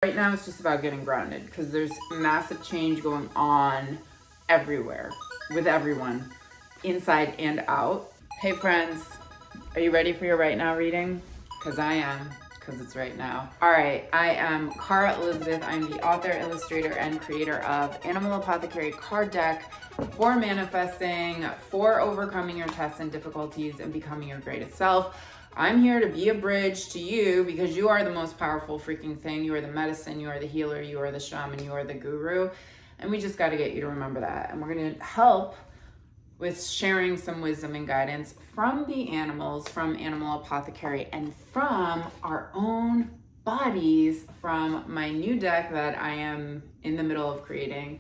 Right now it's just about getting grounded because there's massive change going on everywhere with everyone, inside and out. Hey friends, are you ready for your right now reading? Because I am, because it's right now. All right, I am Cara Elizabeth. I'm the author, illustrator, and creator of Animal Apothecary card deck for manifesting, for overcoming your tests and difficulties and becoming your greatest self. I'm here to be a bridge to you because you are the most powerful freaking thing. You are the medicine, you are the healer, you are the shaman, you are the guru. And we just got to get you to remember that. And we're going to help with sharing some wisdom and guidance from the animals, from Animal Apothecary, and from our own bodies, from my new deck that I am in the middle of creating.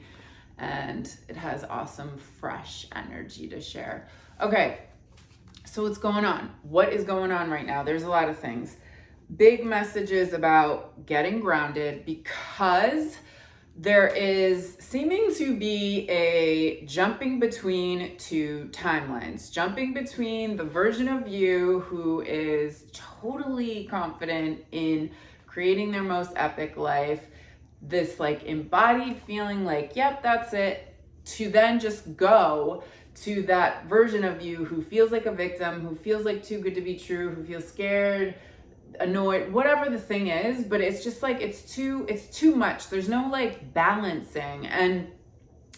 And it has awesome, fresh energy to share. Okay. So what's going on? What is going on right now? There's a lot of things. Big messages about getting grounded because there is seeming to be a jumping between two timelines, jumping between the version of you who is totally confident in creating their most epic life, this like embodied feeling like, yep, that's it, to then just go to that version of you who feels like a victim, who feels like too good to be true, who feels scared, annoyed, whatever the thing is, but it's just like it's too much. There's no like balancing. And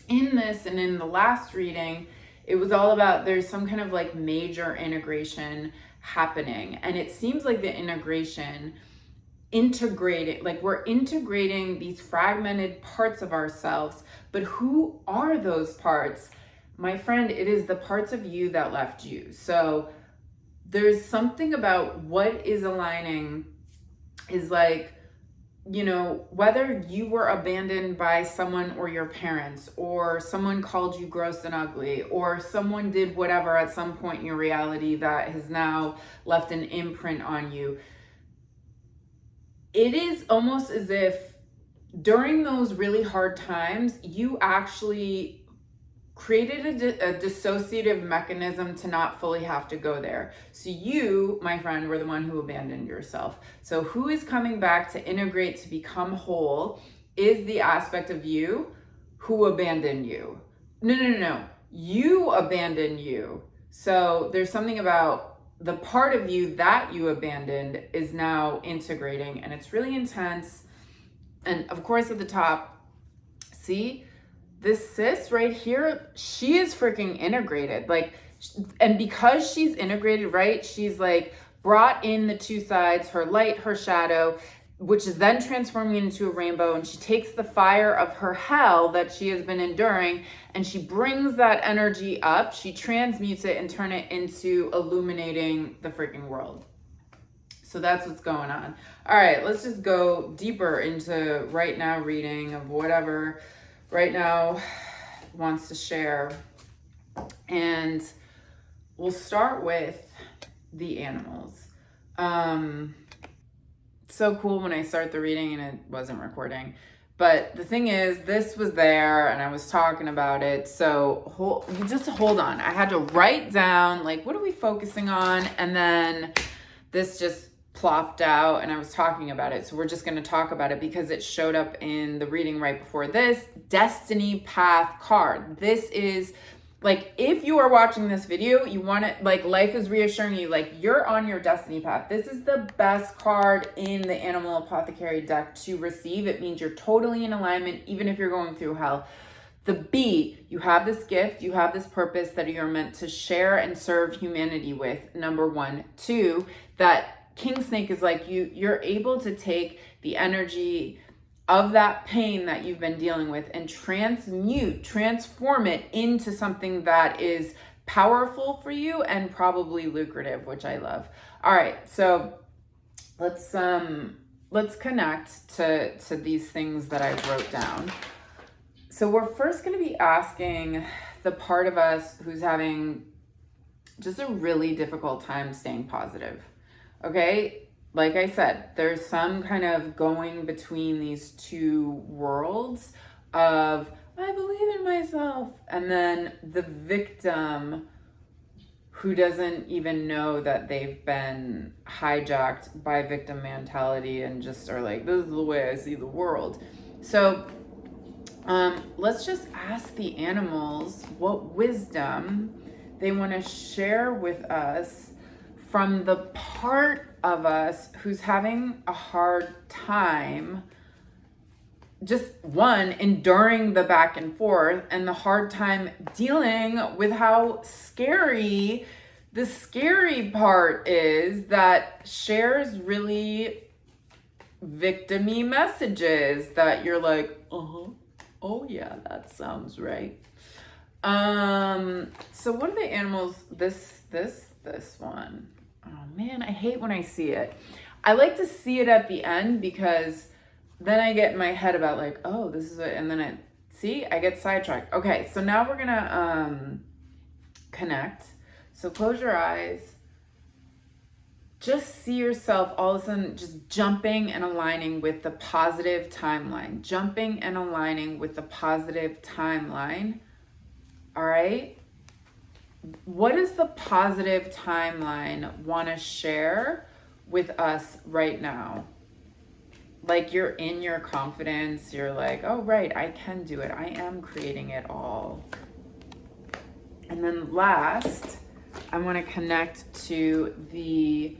in this and in the last reading, it was all about there's some kind of like major integration happening. And it seems like the integration integrated, like we're integrating these fragmented parts of ourselves, but who are those parts? My friend, it is the parts of you that left you. So there's something about what is aligning is like, you know, whether you were abandoned by someone or your parents, or someone called you gross and ugly, or someone did whatever at some point in your reality that has now left an imprint on you. It is almost as if during those really hard times, you actually created a dissociative mechanism to not fully have to go there. So you, my friend, were the one who abandoned yourself. So who is coming back to integrate, to become whole, is the aspect of you who abandoned you. No. You abandoned you. So there's something about the part of you that you abandoned is now integrating, and it's really intense. And of course, at the top, see, this sis right here, she is freaking integrated. Like, and because she's integrated, right, she's like brought in the two sides, her light, her shadow, which is then transforming into a rainbow. And she takes the fire of her hell that she has been enduring, and she brings that energy up. She transmutes it and turn it into illuminating the freaking world. So that's what's going on. All right, let's just go deeper into right now reading of whatever right now wants to share. And we'll start with the animals. So cool when I start the reading and it wasn't recording. But the thing is, this was there and I was talking about it. So just hold on. I had to write down, like, what are we focusing on? And then this just plopped out and I was talking about it. So we're just going to talk about it because it showed up in the reading right before this. Destiny Path card. This is like, if you are watching this video, you want it, like, life is reassuring you, like, you're on your destiny path. This is the best card in the Animal Apothecary deck to receive. It means you're totally in alignment, even if you're going through hell. The B, you have this gift, you have this purpose that you're meant to share and serve humanity with, number one. Two, that King Snake is like you're able to take the energy of that pain that you've been dealing with and transform it into something that is powerful for you and probably lucrative, which I love. All right, so let's connect to these things that I wrote down. So we're first going to be asking the part of us who's having just a really difficult time staying positive. Okay, like I said, there's some kind of going between these two worlds of I believe in myself, and then the victim who doesn't even know that they've been hijacked by victim mentality and just are like, this is the way I see the world. So let's just ask the animals what wisdom they want to share with us from the part of us who's having a hard time, just one, enduring the back and forth, and the hard time dealing with how scary the scary part is that shares really victim-y messages that you're like, oh yeah, that sounds right. So what are the animals? This one. Oh man, I hate when I see it. I like to see it at the end because then I get in my head about like, oh, this is it, and then I get sidetracked. Okay, so now we're gonna connect. So close your eyes. Just see yourself all of a sudden just jumping and aligning with the positive timeline. Jumping and aligning with the positive timeline. All right? What does the positive timeline want to share with us right now? Like you're in your confidence. You're like, oh, right, I can do it. I am creating it all. And then last, I want to connect to the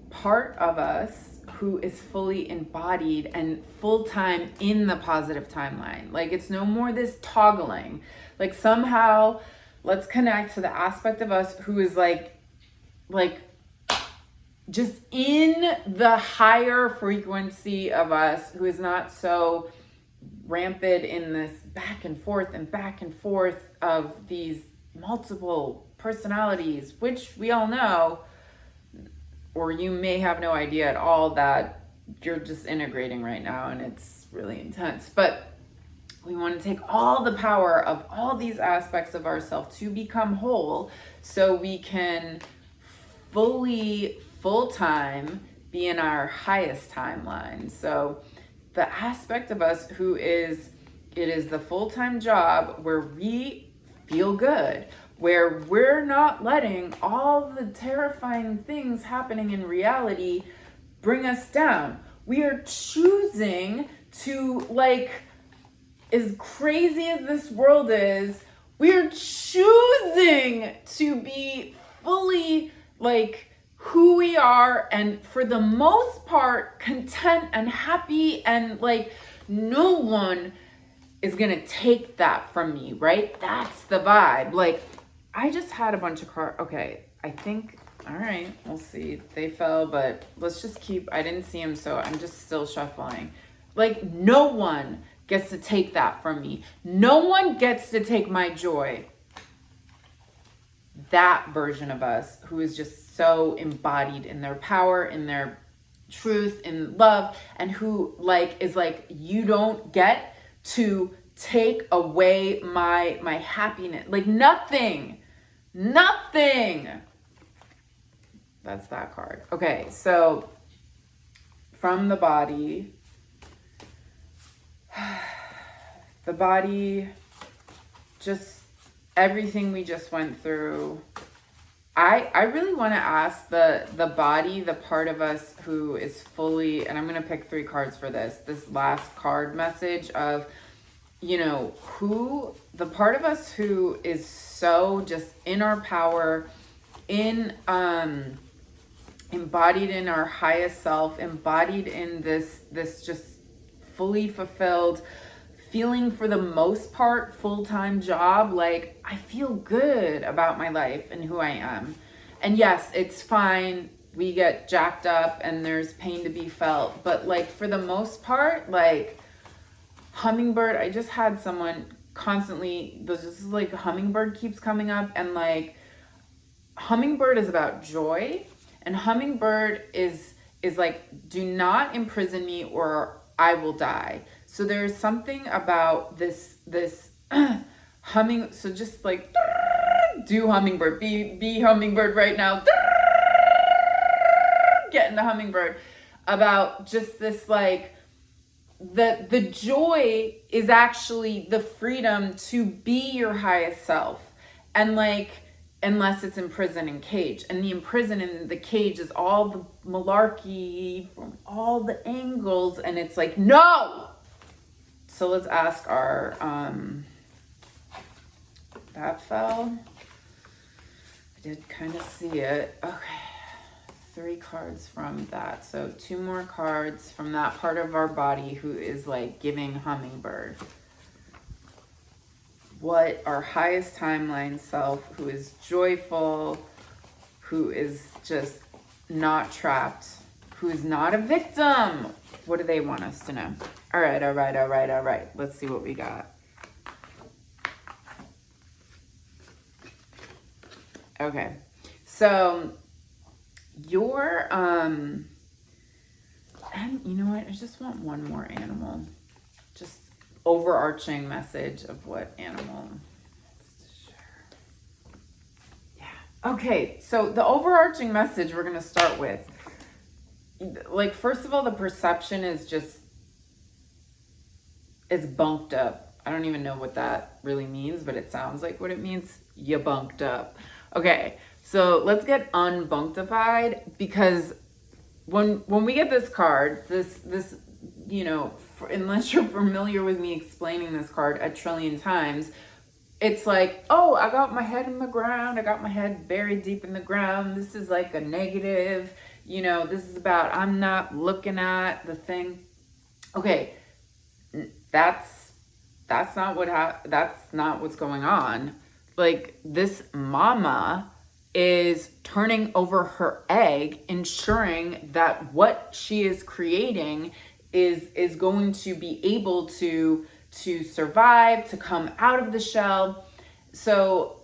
part of us who is fully embodied and full-time in the positive timeline. Like it's no more this toggling. Like somehow let's connect to the aspect of us who is like just in the higher frequency of us, who is not so rampant in this back and forth of these multiple personalities, which we all know, or you may have no idea at all that you're just integrating right now and it's really intense. But we want to take all the power of all these aspects of ourselves to become whole so we can full-time be in our highest timeline. So the aspect of us who it is the full-time job where we feel good, where we're not letting all the terrifying things happening in reality bring us down. We are choosing to, like, as crazy as this world is, we're choosing to be fully, like, who we are, and for the most part, content and happy, and, like, no one is gonna take that from me, right? That's the vibe. Like, I just had a bunch of cards. Okay, I think, all right, we'll see. They fell, but let's just keep, I didn't see them, so I'm just still shuffling. Like, no one gets to take that from me. No one gets to take my joy. That version of us who is just so embodied in their power, in their truth, in love, and who, like, is like, you don't get to take away my happiness. Like, nothing. That's that card. Okay, so from the body, just everything we just went through. I really want to ask the body, the part of us who is fully, and I'm going to pick 3 cards for this last card message of, you know, who, the part of us who is so just in our power, in, embodied in our highest self, embodied in this just fully fulfilled, feeling for the most part full-time job. Like, I feel good about my life and who I am. And yes, it's fine. We get jacked up and there's pain to be felt. But, like, for the most part, like, hummingbird, I just had someone constantly, this is like hummingbird keeps coming up, and like hummingbird is about joy, and hummingbird is like, do not imprison me or I will die. So there's something about this humming, so just like do hummingbird, be hummingbird right now, get into hummingbird, about just this, like, the joy is actually the freedom to be your highest self. And, like, unless it's imprisoned in cage. And the imprisoned in the cage is all the malarkey from all the angles, and it's like, no! So let's ask our, that fell. I did kind of see it. Okay, 3 cards from that. So 2 more cards from that part of our body who is like giving hummingbird. What our highest timeline self, who is joyful, who is just not trapped, who is not a victim. What do they want us to know? All right, all right, all right, all right. Let's see what we got. Okay, so your, and you know what? I just want one more animal. Just overarching message of what animal to share. Yeah. Okay, so the overarching message we're going to start with, like, first of all, the perception is just, it's bunked up. I don't even know what that really means, but it sounds like what it means. You bunked up. Okay, so let's get unbunktified, because when we get this card, this you know, unless you're familiar with me explaining this card a trillion times, it's like, oh, I got my head in the ground. I got my head buried deep in the ground. This is like a negative, you know, this is about, I'm not looking at the thing. Okay, that's not that's not what's going on. Like, this mama is turning over her egg, ensuring that what she is creating is going to be able to survive, to come out of the shell. So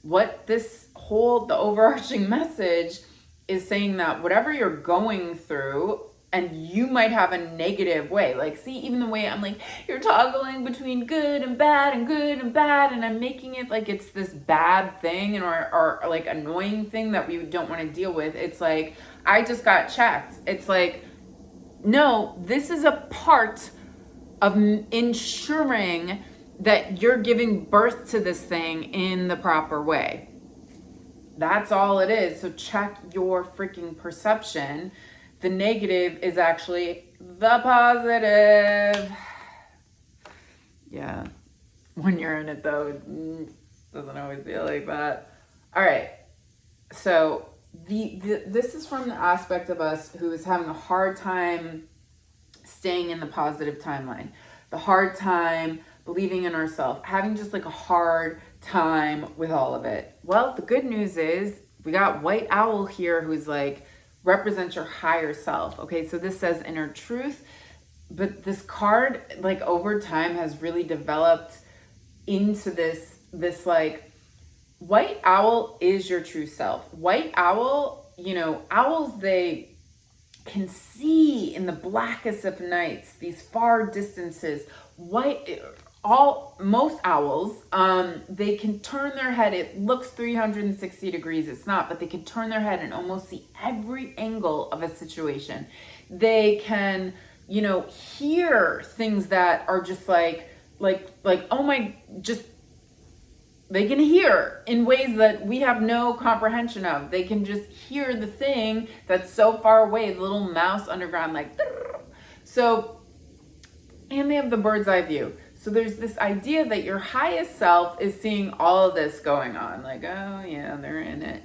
what this the overarching message is saying, that whatever you're going through, and you might have a negative way, like, see, even the way I'm like, you're toggling between good and bad and good and bad, and I'm making it like it's this bad thing and or like annoying thing that we don't want to deal with. It's like, I just got checked. It's like, no, this is a part of ensuring that you're giving birth to this thing in the proper way. That's all it is. So check your freaking perception. The negative is actually the positive. Yeah. When you're in it, though, it doesn't always feel like that. All right. So this is from the aspect of us who is having a hard time staying in the positive timeline, the hard time believing in ourselves, having just like a hard time with all of it. Well, the good news is we got White Owl here, who's like, represents your higher self. Okay, so this says inner truth, but this card, like, over time has really developed into this like, White Owl is your true self. White Owl, you know, owls, they can see in the blackest of nights, these far distances. Most owls, they can turn their head. It looks 360 degrees. It's not, but they can turn their head and almost see every angle of a situation. They can, you know, hear things that are just like, oh my, just, they can hear in ways that we have no comprehension of. They can just hear the thing that's so far away, the little mouse underground, like, so, and they have the bird's eye view. So there's this idea that your highest self is seeing all of this going on, like, oh yeah, they're in it.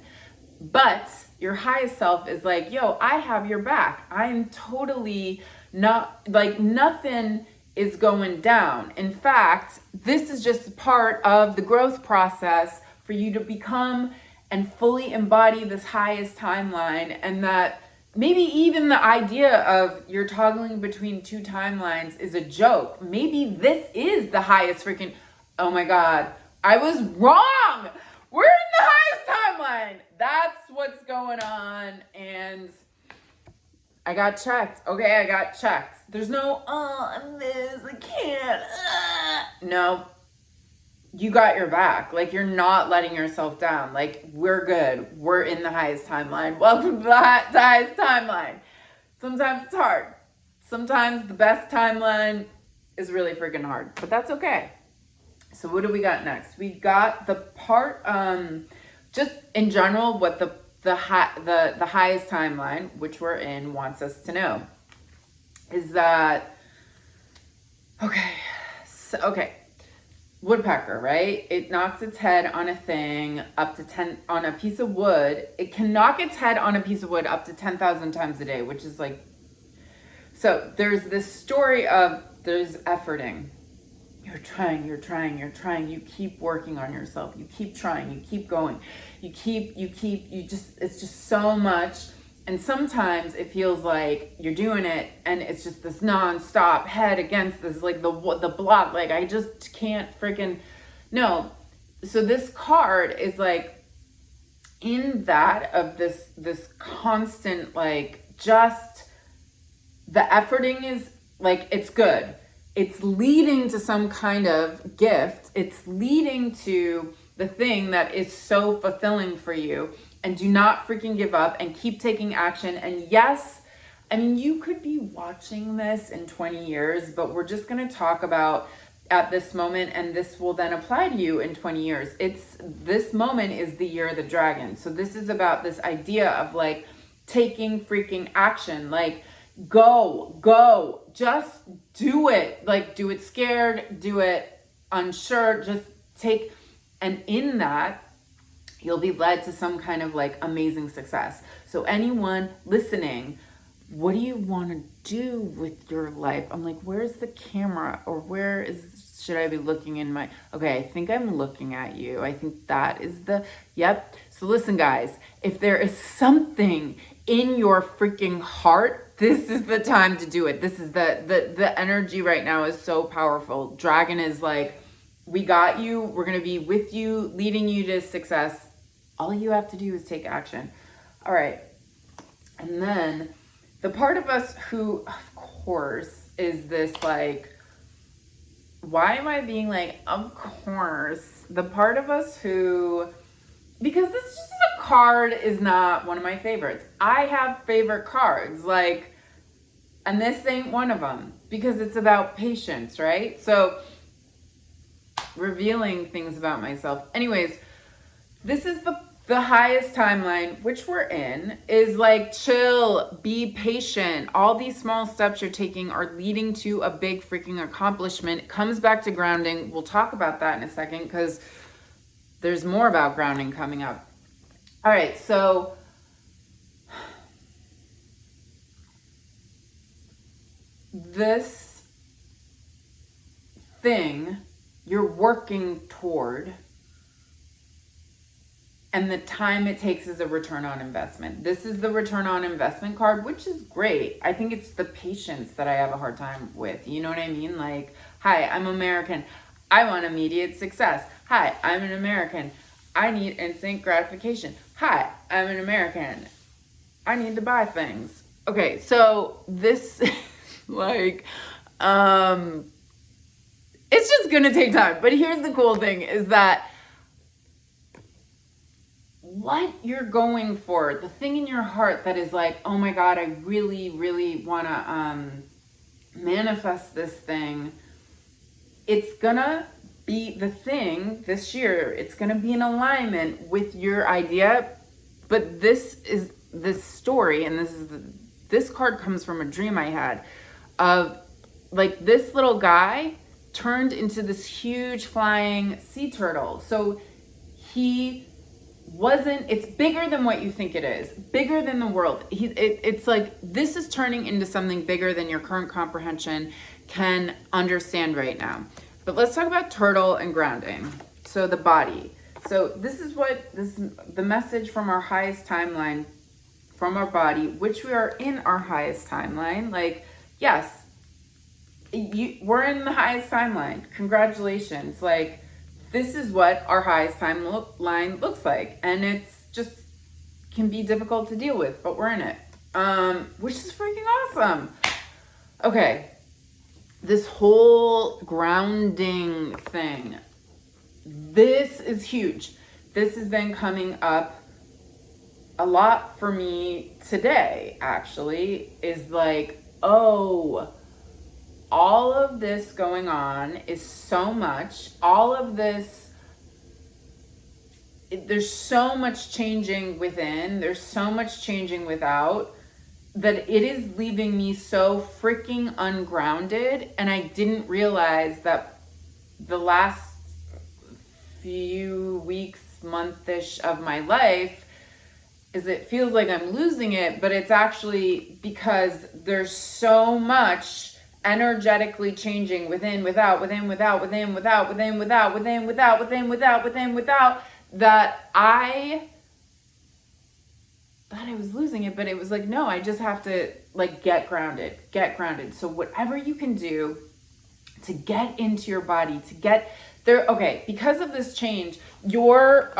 But your highest self is like, yo, I have your back. I'm totally not, like, nothing is going down. In fact, this is just part of the growth process for you to become and fully embody this highest timeline. And that maybe even the idea of you're toggling between 2 timelines is a joke. Maybe this is the highest freaking, oh my God, I was wrong. We're in the highest timeline. That's what's going on. And I got checked. Okay, I got checked. There's no, I'm this, I can't. No, you got your back. Like, you're not letting yourself down. Like, we're good. We're in the highest timeline. Welcome to the highest timeline. Sometimes it's hard. Sometimes the best timeline is really freaking hard, but that's okay. So what do we got next? We got the part, just in general, what the highest timeline, which we're in, wants us to know is that, okay, woodpecker, right? It knocks its head on a thing up to 10, on a piece of wood. It can knock its head on a piece of wood up to 10,000 times a day, which is like, so there's this story of there's efforting. You're trying, you keep working on yourself. You keep trying, you keep going. It's just so much. And sometimes it feels like you're doing it and it's just this nonstop head against this, like the block, like I just can't freaking, no. So this card is like in that of this constant, like just the efforting is like, it's good. It's leading to some kind of gift. It's leading to the thing that is so fulfilling for you. And do not freaking give up and keep taking action. And yes, I mean, you could be watching this in 20 years, but we're just going to talk about at this moment, and this will then apply to you in 20 years. This moment is the year of the dragon. So this is about this idea of like taking freaking action, like go, just do it. Like do it scared, do it unsure, just take, and in that, you'll be led to some kind of like amazing success. So anyone listening, what do you want to do with your life? I'm like, where's the camera, or should I be looking in my, okay, I think I'm looking at you. I think that is yep. So listen guys, if there is something in your freaking heart, this is the time to do it. This is the energy right now is so powerful. Dragon is like, we got you. We're going to be with you, leading you to success. All you have to do is take action. All right. And then the part of us who, of course, is this like, why am I being like, of course? The part of us who, because this is just a card is not one of my favorites. I have favorite cards, like, and this ain't one of them because it's about patience, right? So revealing things about myself. Anyways, this is the highest timeline, which we're in, is like chill, be patient. All these small steps you're taking are leading to a big freaking accomplishment. It comes back to grounding. We'll talk about that in a second because there's more about grounding coming up. All right, so this thing you're working toward, and the time it takes is a return on investment. This is the return on investment card, which is great. I think it's the patience that I have a hard time with. You know what I mean? Like, hi, I'm American. I want immediate success. Hi, I'm an American. I need instant gratification. Hi, I'm an American. I need to buy things. Okay, so this, like, it's just gonna take time. But here's the cool thing is that what you're going for, the thing in your heart that is like, oh my God, I really, really wanna manifest this thing. It's gonna be the thing this year. It's gonna be in alignment with your idea. But this is this story, and this card comes from a dream I had of like this little guy turned into this huge flying sea turtle. So it's bigger than what you think it is, bigger than the world. It's like, this is turning into something bigger than your current comprehension can understand right now. But let's talk about turtle and grounding. So the body. So this is the message from our highest timeline, from our body, which we are in our highest timeline. Like, yes, we're in the highest timeline. Congratulations. Like, this is what our highest timeline looks like. And it's just can be difficult to deal with, but we're in it. Which is freaking awesome. Okay. This whole grounding thing. This is huge. This has been coming up a lot for me today, actually, is like, oh, all all of this going on is so much, all of this, there's so much changing within, there's so much changing without, that it is leaving me so freaking ungrounded. And I didn't realize that the last few weeks, month-ish of my life is it feels like I'm losing it, but it's actually because there's so much energetically changing within, without, within, without, within, without, within, without, within, without, within, without, within, without, that I thought I was losing it, but it was like, no, I just have to like get grounded. So whatever you can do to get into your body, to get there. Okay, because of this change, your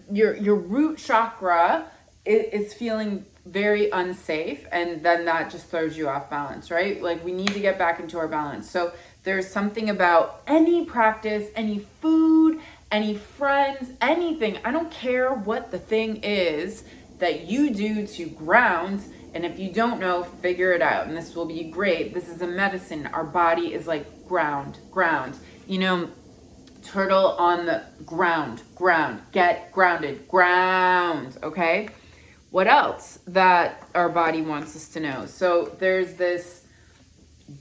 root chakra is feeling very unsafe, and then that just throws you off balance, right? Like, we need to get back into our balance. So there's something about any practice, any food, any friends, anything, I don't care what the thing is that you do to ground. And if you don't know, figure it out. And this will be great. This is a medicine. Our body is like ground. You know, turtle on the ground, get grounded, ground, okay? What else that our body wants us to know? So there's this,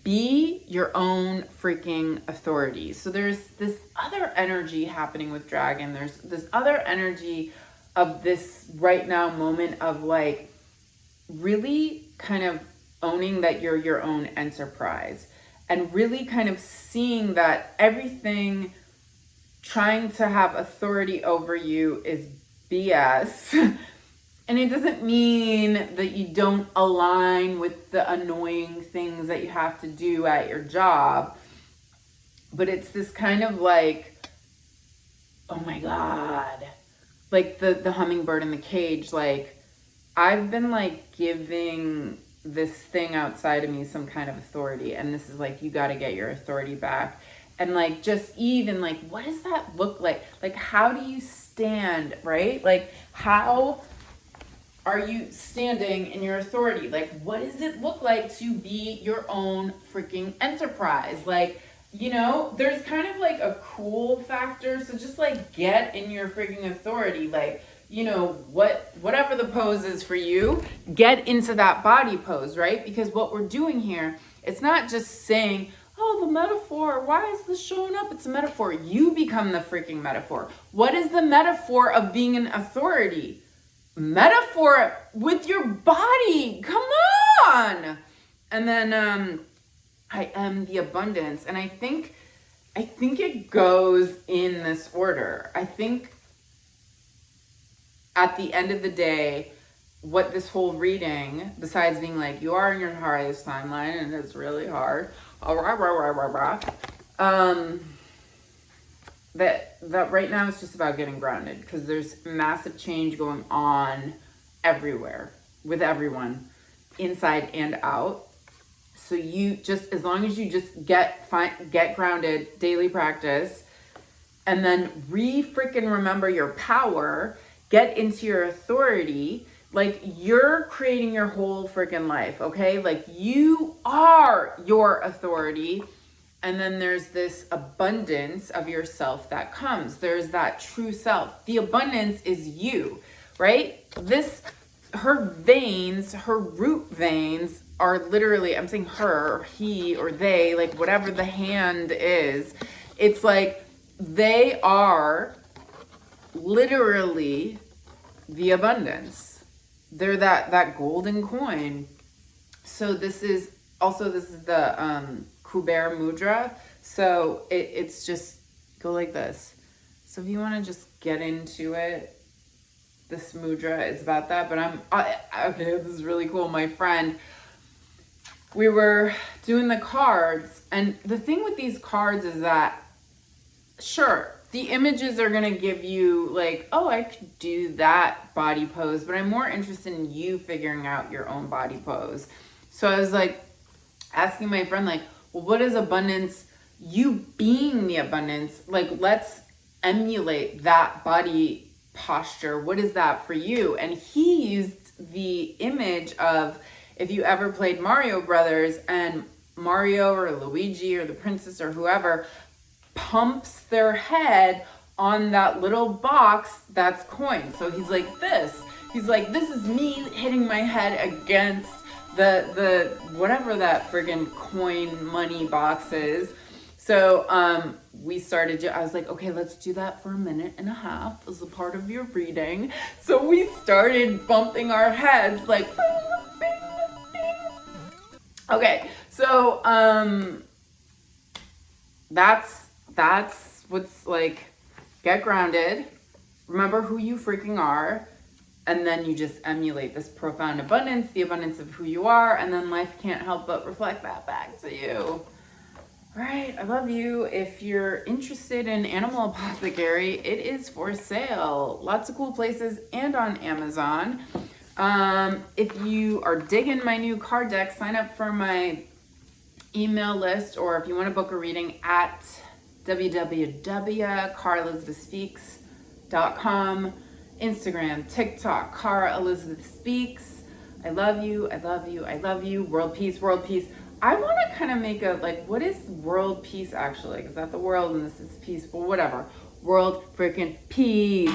be your own freaking authority. So there's this other energy happening with dragon. There's this other energy of this right now moment of like really kind of owning that you're your own enterprise, and really kind of seeing that everything trying to have authority over you is BS. And it doesn't mean that you don't align with the annoying things that you have to do at your job. But it's this kind of like, oh my God, like the hummingbird in the cage. Like, I've been like giving this thing outside of me some kind of authority. And this is like, you got to get your authority back. And like, just even like, what does that look like? Like, how do you stand, right? Like, how are you standing in your authority? Like, what does it look like to be your own freaking enterprise? Like, you know, there's kind of like a cool factor. So just like get in your freaking authority. Like, you know, whatever the pose is for you, get into that body pose, right? Because what we're doing here, it's not just saying, oh, the metaphor, why is this showing up? It's a metaphor. You become the freaking metaphor. What is the metaphor of being an authority? Metaphor with your body. Come on. And then I am the abundance. And I think it goes in this order. I think at the end of the day, what this whole reading, besides being like, you are in your hardest timeline and it's really hard, that right now it's just about getting grounded, because there's massive change going on everywhere with everyone, inside and out. So you just, as long as you just get grounded, daily practice, and then freaking remember your power, get into your authority. Like, you're creating your whole freaking life, okay? Like, you are your authority. And then there's this abundance of yourself that comes. There's that true self. The abundance is you, right? Her veins, her root veins are literally, I'm saying her, or he, or they, like whatever the hand is. It's like they are literally the abundance. They're that golden coin. So this is the Kuber Mudra. So it's just go like this. So if you want to just get into it, this mudra is about that. But okay, this is really cool. My friend, we were doing the cards, and the thing with these cards is that, sure, the images are going to give you like, oh, I could do that body pose, but I'm more interested in you figuring out your own body pose. So I was like asking my friend, like, well, what is abundance? You being the abundance, like, let's emulate that body posture. What is that for you? And he used the image of, if you ever played Mario Brothers, and Mario or Luigi or the princess or whoever pumps their head on that little box that's coins. So he's like this. He's like, this is me hitting my head against the whatever that friggin' coin money box is. So we started, I was like, okay, let's do that for a minute and a half as a part of your reading. So we started bumping our heads like, okay, so that's what's like, get grounded, remember who you freaking are, and then you just emulate this profound abundance, the abundance of who you are, and then life can't help but reflect that back to you. All right, I love you. If you're interested in Animal Apothecary, it is for sale. Lots of cool places and on Amazon. If you are digging my new card deck, sign up for my email list, or if you want to book a reading at www.carelizabethspeaks.com, Instagram, TikTok, Cara Elizabeth Speaks. I love you, I love you, I love you. World peace, world peace. I want to kind of make a, like, what is world peace actually? Is that the world and this is peace? Well, whatever. World freaking peace.